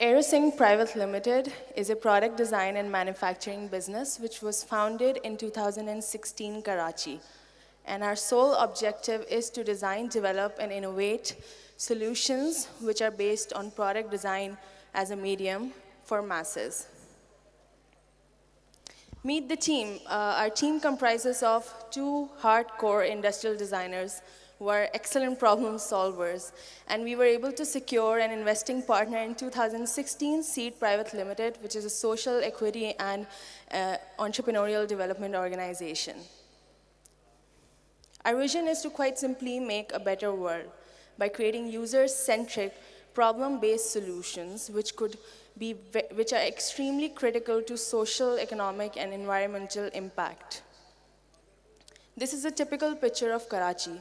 AEROsync Private Limited is a product design and manufacturing business which was founded in 2016 Karachi. And our sole objective is to design, develop, and innovate solutions which are based on product design as a medium for masses. Meet the team. Our team comprises of 2 hardcore industrial designers who are excellent problem solvers. And we were able to secure an investing partner in 2016, Seed Private Limited, which is a social equity and entrepreneurial development organization. Our vision is to quite simply make a better world by creating user-centric, problem-based solutions which are extremely critical to social, economic, and environmental impact. This is a typical picture of Karachi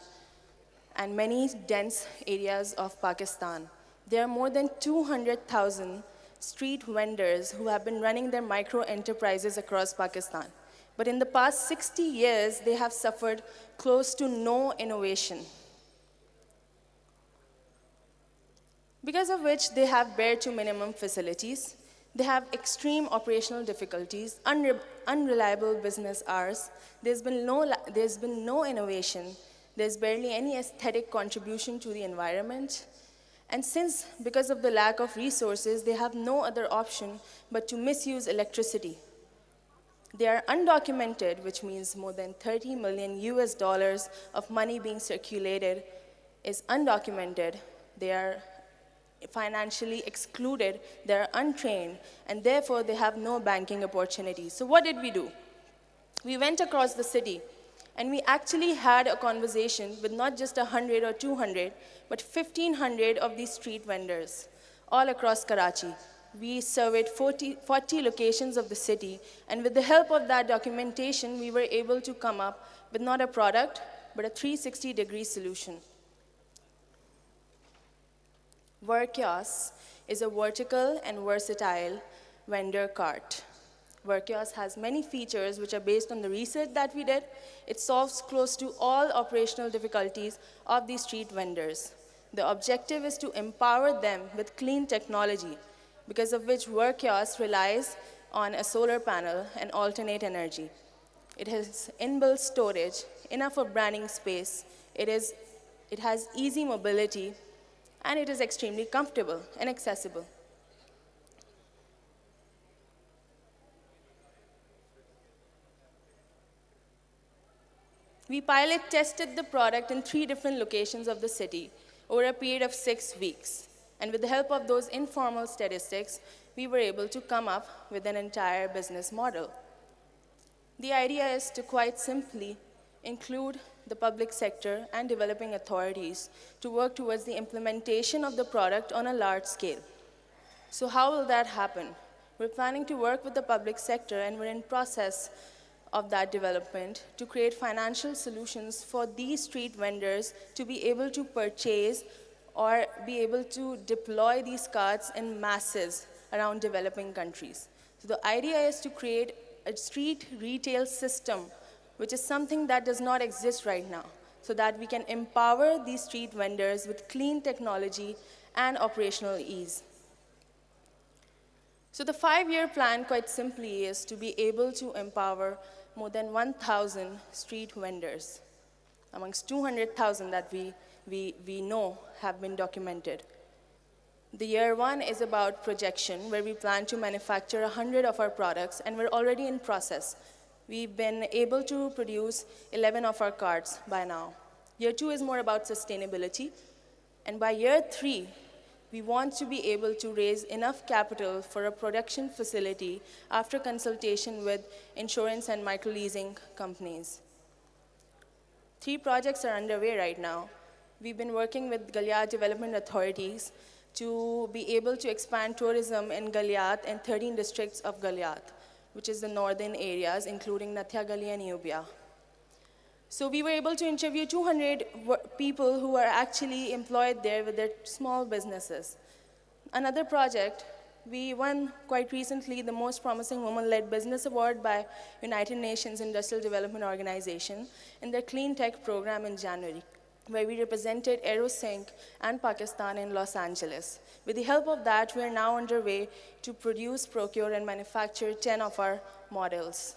and many dense areas of Pakistan. There are more than 200,000 street vendors who have been running their micro-enterprises across Pakistan. But in the past 60 years, they have suffered close to no innovation, because of which they have bare to minimum facilities. They have extreme operational difficulties, unreliable business hours. There's been no innovation. There's barely any aesthetic contribution to the environment. And because of the lack of resources, they have no other option but to misuse electricity. They are undocumented, which means more than $30 million of money being circulated is undocumented. They are financially excluded, they are untrained, and therefore they have no banking opportunities. So what did we do? We went across the city, and we actually had a conversation with not just 100 or 200, but 1,500 of these street vendors all across Karachi. We surveyed 40 locations of the city, and with the help of that documentation, we were able to come up with not a product, but a 360-degree solution. Workios is a vertical and versatile vendor cart. Workios has many features which are based on the research that we did. It solves close to all operational difficulties of these street vendors. The objective is to empower them with clean technology, because of which Workios relies on a solar panel and alternate energy. It has inbuilt storage, enough of branding space, it has easy mobility, and it is extremely comfortable and accessible. We pilot tested the product in 3 different locations of the city over a period of 6 weeks. And with the help of those informal statistics, we were able to come up with an entire business model. The idea is to quite simply include the public sector and developing authorities to work towards the implementation of the product on a large scale. So how will that happen? We're planning to work with the public sector, and we're in process of that development to create financial solutions for these street vendors to be able to purchase or be able to deploy these carts in masses around developing countries. So the idea is to create a street retail system, which is something that does not exist right now, so that we can empower these street vendors with clean technology and operational ease. So the 5-year plan, quite simply, is to be able to empower more than 1,000 street vendors amongst 200,000 that we know have been documented. The year 1 is about projection, where we plan to manufacture 100 of our products, and we're already in process. We've been able to produce 11 of our carts by now. Year 2 is more about sustainability, and by year 3, we want to be able to raise enough capital for a production facility after consultation with insurance and micro-leasing companies. 3 projects are underway right now. We've been working with Galyat development authorities to be able to expand tourism in Galyat and 13 districts of Galyat, which is the northern areas, including Nathia Gali and Eubia. So we were able to interview 200 people who are actually employed there with their small businesses. Another project, we won quite recently the Most Promising Woman-Led Business Award by United Nations Industrial Development Organization in their Clean Tech program in January. where we represented AEROsync and Pakistan in Los Angeles. With the help of that, we are now underway to produce, procure, and manufacture 10 of our models.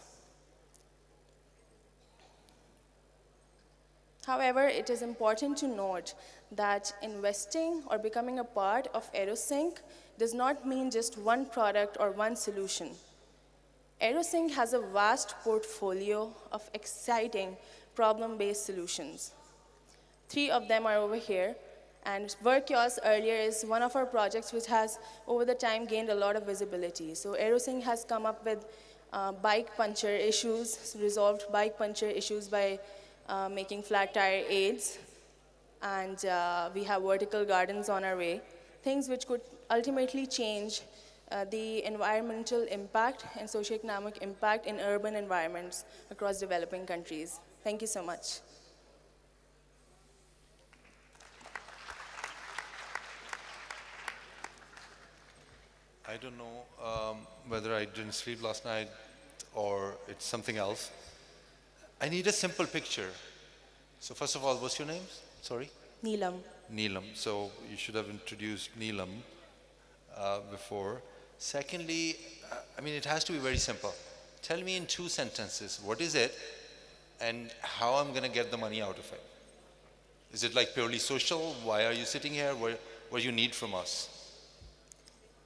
However, it is important to note that investing or becoming a part of AEROsync does not mean just one product or one solution. AEROsync has a vast portfolio of exciting problem-based solutions. 3 of them are over here, and Workios earlier is one of our projects which has, over the time, gained a lot of visibility. So AEROsync has come up with bike puncture issues, resolved bike puncture issues by making flat tire aids, and we have vertical gardens on our way, things which could ultimately change the environmental impact and socioeconomic impact in urban environments across developing countries. Thank you so much. I don't know whether I didn't sleep last night or it's something else. I need a simple picture. So first of all, what's your name? Sorry? Neelam. Neelam. So you should have introduced Neelam before. Secondly, I mean, it has to be very simple. Tell me in 2 sentences, what is it and how I'm going to get the money out of it? Is it like purely social? Why are you sitting here? What do you need from us?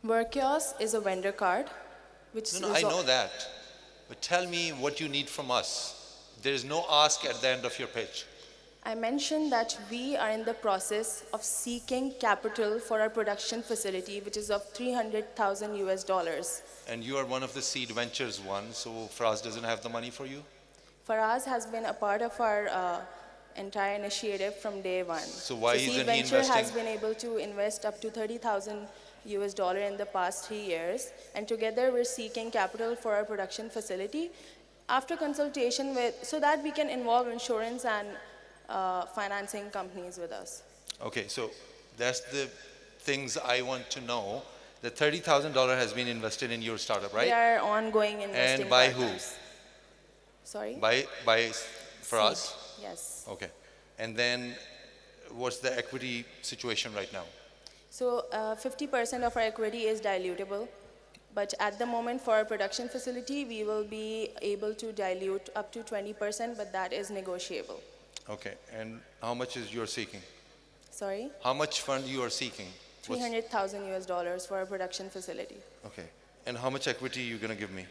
Workios is a vendor card, which No, I know that. But tell me what you need from us. There is no ask at the end of your pitch. I mentioned that we are in the process of seeking capital for our production facility, which is of $300,000 US. And you are one of the seed ventures one, so Faraz doesn't have the money for you? Faraz has been a part of our entire initiative from day one. So why Seed isn't he Venture investing? has been able to invest up to $30,000 US in the past 3 years, and together we're seeking capital for our production facility after consultation with, so that we can involve insurance and financing companies with us. Okay, so that's the things I want to know. The $30,000 has been invested in your startup, right? We are ongoing investing And by partners. Sorry? By Faraz? Seed, yes. Okay. And then what's the equity situation right now? So 50% of our equity is dilutable, but at the moment for our production facility, we will be able to dilute up to 20%, but that is negotiable. Okay, and how much is you're seeking? Sorry? How much fund you are seeking? $300,000 US for our production facility. Okay, and how much equity you gonna give me?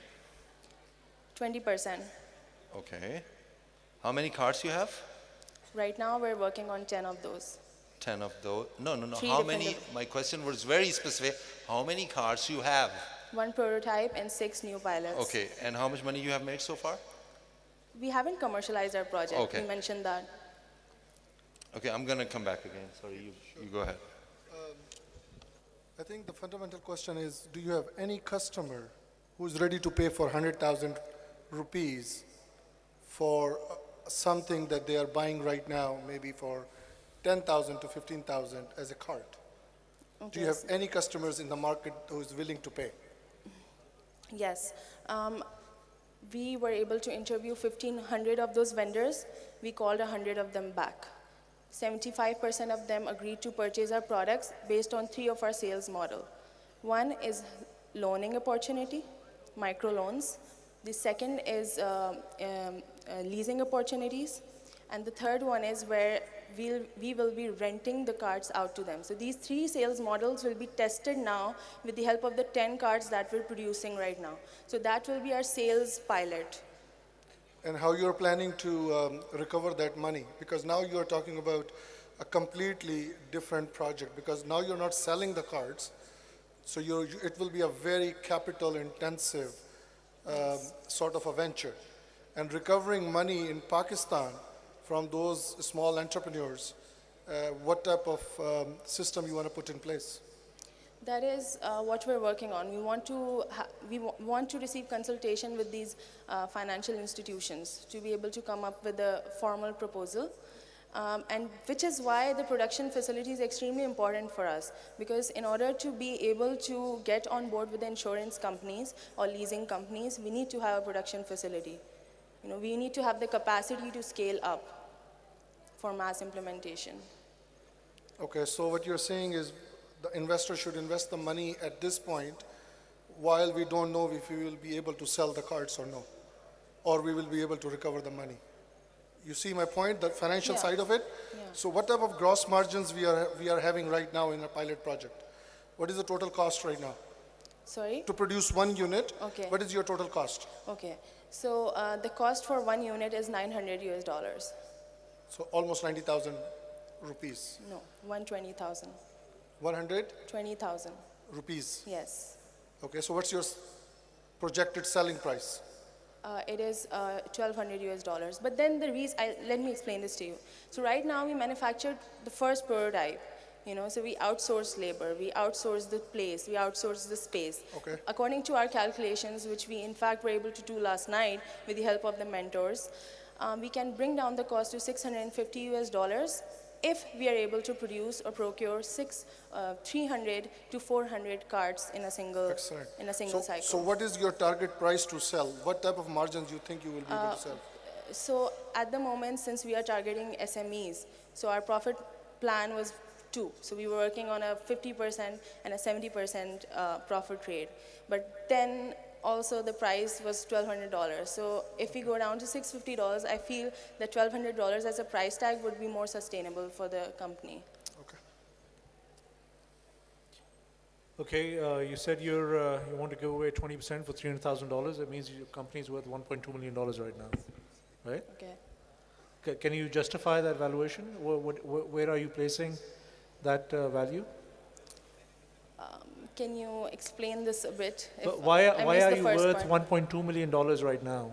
20%. Okay. How many cars you have? Right now, we're working on 10 of those. 10 of those. No. 3 How different many? My question was very specific. How many cars you have? 1 prototype and 6 new pilots. Okay, and how much money you have made so far? We haven't commercialized our project. Okay. We mentioned that. Okay, I'm gonna come back again. Sorry, you go ahead. I think the fundamental question is, do you have any customer who's ready to pay for 100,000 rupees for something that they are buying right now, maybe for 10,000 to 15,000 as a cart? Okay. Do you have any customers in the market who is willing to pay? Yes. We were able to interview 1,500 of those vendors. We called 100 of them back. 75% of them agreed to purchase our products based on 3 of our sales model. One is loaning opportunity, microloans. The second is leasing opportunities. And the third one is where we will be renting the cards out to them. So these 3 sales models will be tested now with the help of the 10 cards that we're producing right now. So that will be our sales pilot. And how you're planning to recover that money? Because now you're talking about a completely different project, because now you're not selling the cards. So it will be a very capital intensive sort of a venture. And recovering money in Pakistan from those small entrepreneurs, what type of system you want to put in place? That is what we're working on. We want to receive consultation with these financial institutions to be able to come up with a formal proposal. And which is why the production facility is extremely important for us, because in order to be able to get on board with the insurance companies or leasing companies, we need to have a production facility. We need to have the capacity to scale up. for mass implementation. Okay, so what you're saying is the investor should invest the money at this point while we don't know if we will be able to sell the cards or no, or we will be able to recover the money. You see my point, the financial Yeah. side of it? Yeah. So what type of gross margins we are having right now in a pilot project? What is the total cost right now? Sorry? To produce one unit, Okay. what is your total cost? Okay. So the cost for one unit is $900. So almost 90,000 rupees. No, 120,000. 100 20,000. rupees. Yes. Okay, so what's your projected selling price? It is $1,200. But then the reason, let me explain this to you. So right now we manufactured the first prototype. So we outsource labor, we outsource the place, we outsource the space. Okay. According to our calculations, which we in fact were able to do last night with the help of the mentors, we can bring down the cost to $650 if we are able to produce or procure 300 to 400 cards in a single Excellent. cycle. So what is your target price to sell? What type of margins you think you will be able to sell? So at the moment, since we are targeting SMEs, so our profit plan was 2. So we were working on a 50% and a 70% profit rate. But then also the price was $1,200. So if we go down to $650, I feel that $1,200 as a price tag would be more sustainable for the company. Okay. Okay, you said you want to give away 20% for $300,000. That means your company is worth $1.2 million right now, right? Okay. Can you justify that valuation? Where are you placing that value? Can you explain this a bit? But why I are missed the you first worth part. $1.2 million right now?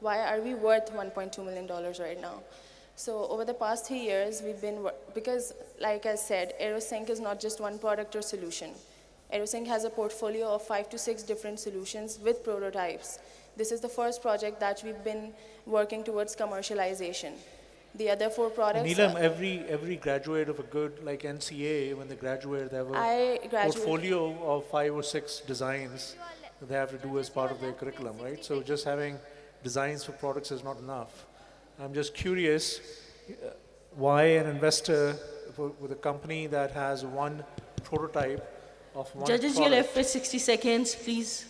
Why are we worth $1.2 million right now? So over the past 3 years, we've been, because like I said, AEROsync is not just one product or solution. AEROsync has a portfolio of 5 to 6 different solutions with prototypes. This is the first project that we've been working towards commercialization. The other 4 products. Neelam, every graduate of a good, like NCA, when they graduate, they have a I graduated. portfolio of 5 or 6 designs that they have to do as part of their curriculum, right? So just having designs for products is not enough. I'm just curious why an investor with a company that has one prototype of one Judges, you're product left with 60 seconds, please.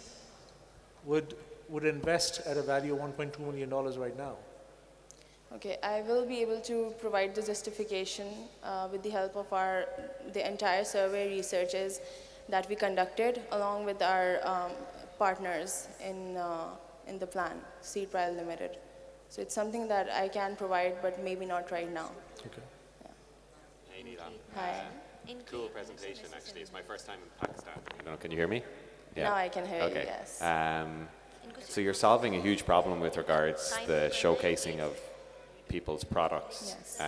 would invest at a value of $1.2 million right now. Okay, I will be able to provide the justification with the help of the entire survey researches that we conducted along with our partners in the plan, Seed Trial Limited. So it's something that I can provide, but maybe not right now. Okay. Hey Neelam. Hi. Cool presentation actually. It's my first time in Pakistan. I don't know, can you hear me? Now I can hear you, Okay. yes. So you're solving a huge problem with regards the showcasing of people's products. Yes.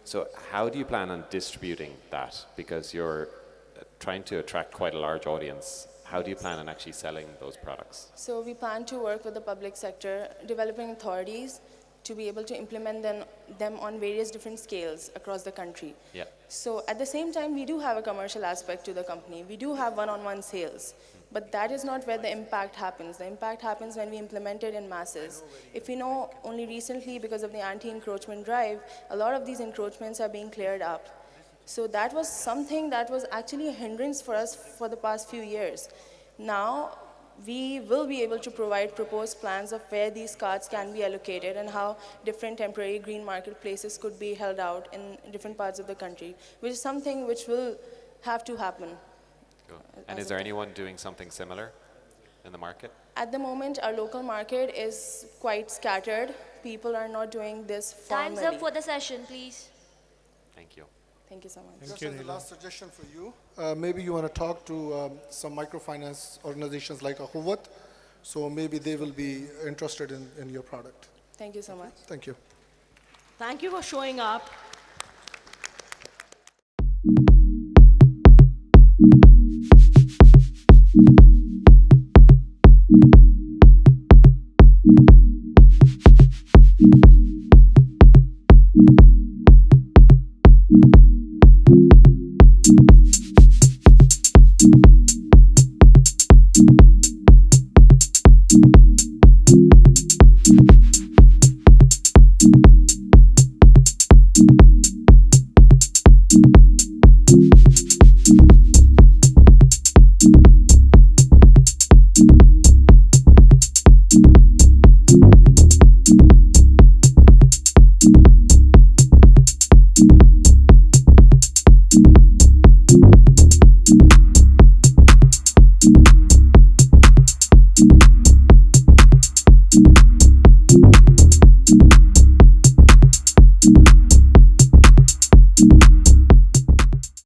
So how do you plan on distributing that? Because you're trying to attract quite a large audience. How do you plan on actually selling those products? So we plan to work with the public sector, developing authorities to be able to implement them on various different scales across the country. Yeah. So at the same time, we do have a commercial aspect to the company. We do have one-on-one sales, but that is not where the impact happens. The impact happens when we implement it in masses. If we know, only recently, because of the anti-encroachment drive, a lot of these encroachments are being cleared up. So that was something that was actually a hindrance for us for the past few years. Now, we will be able to provide proposed plans of where these cards can be allocated and how different temporary green marketplaces could be held out in different parts of the country, which is something which will have to happen. Cool. And as is there a- anyone doing something similar in the market? At the moment, our local market is quite scattered. People are not doing this formally. Time's up for the session, please. Thank you. Thank you so much. Just you, as the Neelam. last suggestion for you, maybe you want to talk to some microfinance organizations like Ahuvat, so maybe they will be interested in your product. Thank you so much. Thank you. Thank you for showing up. you.